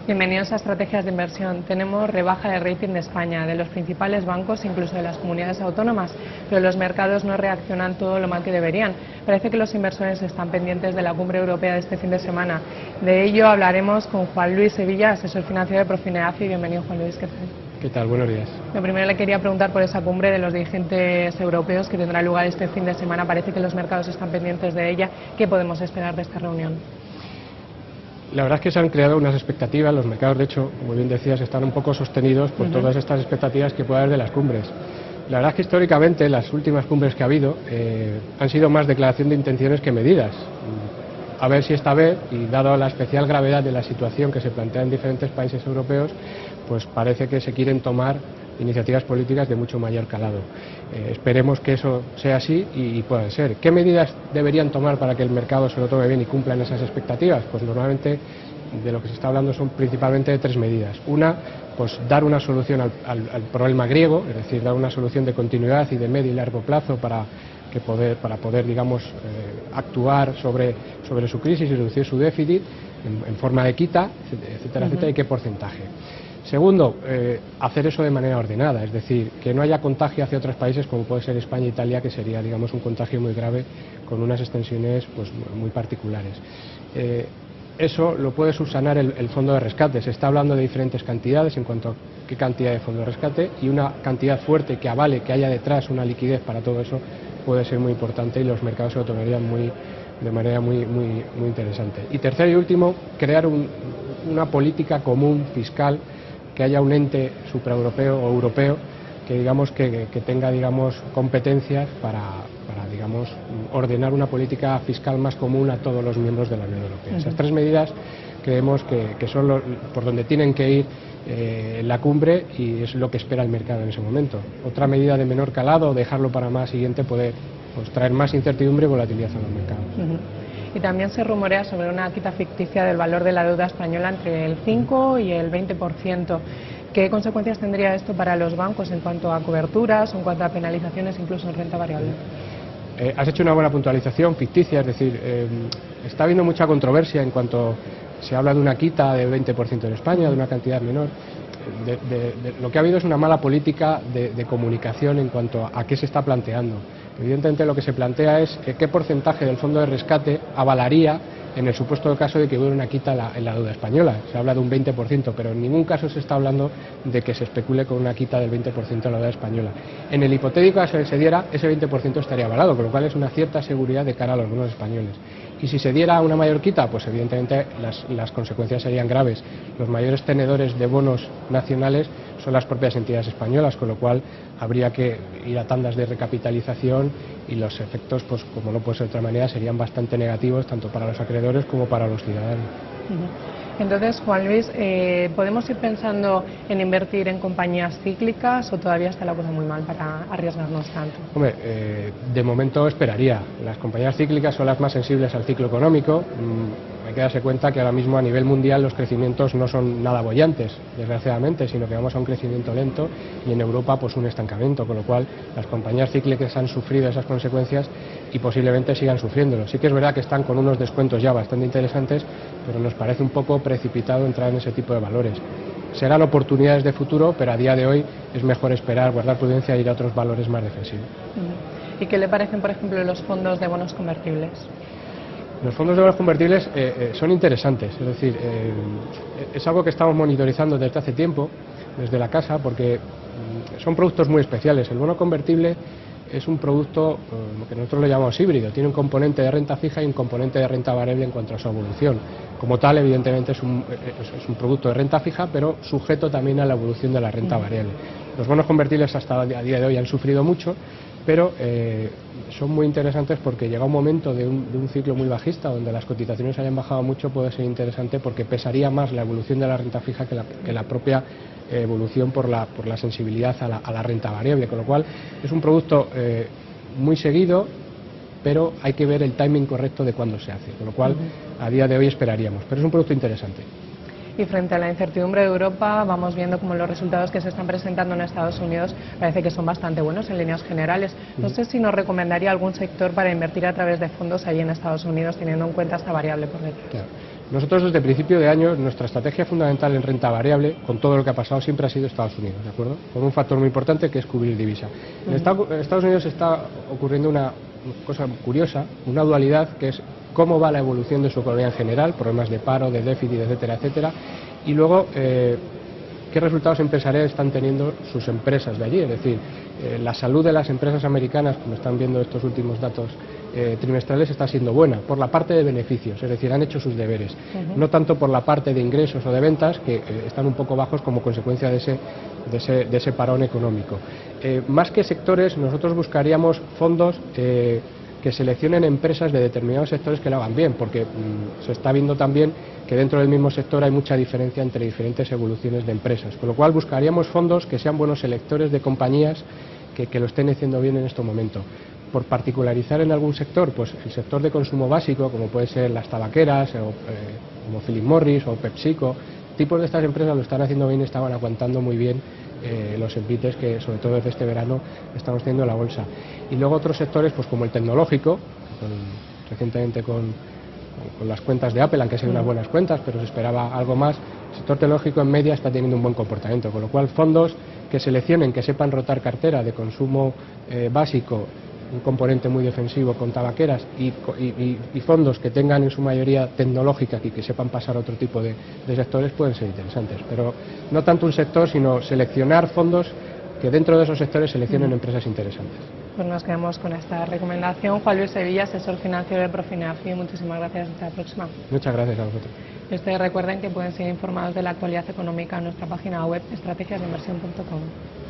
Bienvenidos a Estrategias de Inversión. Tenemos rebaja de rating de España, de los principales bancos, incluso de las comunidades autónomas, pero los mercados no reaccionan todo lo mal que deberían. Parece que los inversores están pendientes de la cumbre europea de este fin de semana. De ello hablaremos con Juan Luis Sevilla, asesor financiero de Profineafi. Bienvenido, Juan Luis. ¿Qué tal? ¿Qué tal? Buenos días. Lo primero le quería preguntar por esa cumbre de los dirigentes europeos que tendrá lugar este fin de semana. Parece que los mercados están pendientes de ella. ¿Qué podemos esperar de esta reunión? La verdad es que se han creado unas expectativas, los mercados de hecho, como bien decías, están un poco sostenidos por todas estas expectativas que puede haber de las cumbres. La verdad es que históricamente las últimas cumbres que ha habido han sido más declaración de intenciones que medidas. A ver si esta vez, y dado la especial gravedad de la situación que se plantea en diferentes países europeos, pues parece que se quieren tomar iniciativas políticas de mucho mayor calado. Esperemos que eso sea así y pueda ser. ¿Qué medidas deberían tomar para que el mercado se lo tome bien y cumplan esas expectativas? Pues normalmente de lo que se está hablando son principalmente de tres medidas. Una, pues dar una solución al problema griego, es decir, dar una solución de continuidad y de medio y largo plazo para poder digamos, actuar sobre su crisis y reducir su déficit en forma de quita, etcétera, etcétera, y qué porcentaje. Segundo, hacer eso de manera ordenada, es decir, que no haya contagio hacia otros países como puede ser España e Italia, que sería, digamos, un contagio muy grave con unas extensiones pues, muy particulares. Eso lo puede subsanar el fondo de rescate. Se está hablando de diferentes cantidades en cuanto a qué cantidad de fondo de rescate, y una cantidad fuerte que avale que haya detrás una liquidez para todo eso puede ser muy importante y los mercados se lo tomarían de manera muy interesante. Y tercero y último, crear una política común fiscal, que haya un ente supraeuropeo o europeo que digamos que tenga digamos competencias para digamos ordenar una política fiscal más común a todos los miembros de la Unión Europea. Esas tres medidas creemos que son por donde tienen que ir la cumbre, y es lo que espera el mercado en ese momento. Otra medida de menor calado, dejarlo para más siguiente, puede pues, traer más incertidumbre y volatilidad a los mercados. Y también se rumorea sobre una quita ficticia del valor de la deuda española entre el 5 y el 20%. ¿Qué consecuencias tendría esto para los bancos en cuanto a coberturas o en cuanto a penalizaciones, incluso en renta variable? Has hecho una buena puntualización, ficticia, es decir, está habiendo mucha controversia en cuanto se habla de una quita del 20% en España, de una cantidad menor. Lo que ha habido es una mala política de comunicación en cuanto a qué se está planteando. Evidentemente lo que se plantea es qué porcentaje del fondo de rescate avalaría en el supuesto caso de que hubiera una quita en la deuda española. Se habla de un 20%, pero en ningún caso se está hablando de que se especule con una quita del 20% de la deuda española. En el hipotético caso que se diera, ese 20% estaría avalado, con lo cual es una cierta seguridad de cara a los bonos españoles. Y si se diera una mayor quita, pues evidentemente las consecuencias serían graves. Los mayores tenedores de bonos nacionales son las propias entidades españolas, con lo cual habría que ir a tandas de recapitalización y los efectos, pues como no puede ser de otra manera, serían bastante negativos tanto para los acreedores como para los ciudadanos. Entonces, Juan Luis, ¿podemos ir pensando en invertir en compañías cíclicas o todavía está la cosa muy mal para arriesgarnos tanto? Hombre, de momento esperaría. Las compañías cíclicas son las más sensibles al ciclo económico. Hay que darse cuenta que ahora mismo a nivel mundial los crecimientos no son nada bollantes, desgraciadamente, sino que vamos a un crecimiento lento y en Europa pues un estancamiento, con lo cual las compañías cíclicas han sufrido esas consecuencias y posiblemente sigan sufriéndolo. Sí que es verdad que están con unos descuentos ya bastante interesantes, pero nos parece un poco precipitado entrar en ese tipo de valores. Serán oportunidades de futuro, pero a día de hoy es mejor esperar, guardar prudencia e ir a otros valores más defensivos. ¿Y qué le parecen, por ejemplo, los fondos de bonos convertibles? Los fondos de bonos convertibles son interesantes, es decir, es algo que estamos monitorizando desde hace tiempo, desde la casa, porque son productos muy especiales. El bono convertible es un producto que nosotros lo llamamos híbrido, tiene un componente de renta fija y un componente de renta variable en cuanto a su evolución. Como tal, evidentemente es un producto de renta fija, pero sujeto también a la evolución de la renta variable. Los bonos convertibles hasta a día de hoy han sufrido mucho, pero son muy interesantes porque llega un momento de un ciclo muy bajista donde las cotizaciones hayan bajado mucho. Puede ser interesante porque pesaría más la evolución de la renta fija que la propia evolución por la sensibilidad a la renta variable, con lo cual es un producto muy seguido, pero hay que ver el timing correcto de cuándo se hace, con lo cual a día de hoy esperaríamos, pero es un producto interesante. Y frente a la incertidumbre de Europa, vamos viendo como los resultados que se están presentando en Estados Unidos parece que son bastante buenos en líneas generales. No sé si nos recomendaría algún sector para invertir a través de fondos allí en Estados Unidos, teniendo en cuenta esta variable por detrás. Claro. Nosotros desde principio de año, nuestra estrategia fundamental en renta variable, con todo lo que ha pasado, siempre ha sido Estados Unidos, ¿de acuerdo? Con un factor muy importante que es cubrir divisa. En Estados Unidos está ocurriendo una cosa curiosa, una dualidad, que es cómo va la evolución de su economía en general, problemas de paro, de déficit, etcétera, etcétera, y luego qué resultados empresariales están teniendo sus empresas de allí, es decir, la salud de las empresas americanas, como están viendo estos últimos datos trimestrales, está siendo buena por la parte de beneficios, es decir, han hecho sus deberes, no tanto por la parte de ingresos o de ventas, que están un poco bajos como consecuencia de ese parón económico. Más que sectores, nosotros buscaríamos fondos que seleccionen empresas de determinados sectores que lo hagan bien, porque se está viendo también que dentro del mismo sector hay mucha diferencia entre diferentes evoluciones de empresas, con lo cual buscaríamos fondos que sean buenos selectores de compañías que lo estén haciendo bien en este momento. Por particularizar en algún sector, pues el sector de consumo básico, como puede ser las tabaqueras, como Philip Morris o PepsiCo, tipos de estas empresas lo están haciendo bien y estaban aguantando muy bien los envites que sobre todo desde este verano estamos teniendo en la bolsa. Y luego otros sectores, pues como el tecnológico, recientemente con las cuentas de Apple, aunque sean unas buenas cuentas, pero se esperaba algo más. El sector tecnológico en media está teniendo un buen comportamiento, con lo cual fondos que seleccionen, que sepan rotar cartera de consumo básico, un componente muy defensivo con tabaqueras y fondos que tengan en su mayoría tecnológica y que sepan pasar a otro tipo de sectores pueden ser interesantes, pero no tanto un sector, sino seleccionar fondos que dentro de esos sectores seleccionen empresas interesantes. Pues nos quedamos con esta recomendación. Juan Luis Sevilla, asesor financiero de Profinanfi, muchísimas gracias, hasta la próxima. Muchas gracias a vosotros. Y ustedes recuerden que pueden ser informados de la actualidad económica en nuestra página web estrategiasdeinversión.com.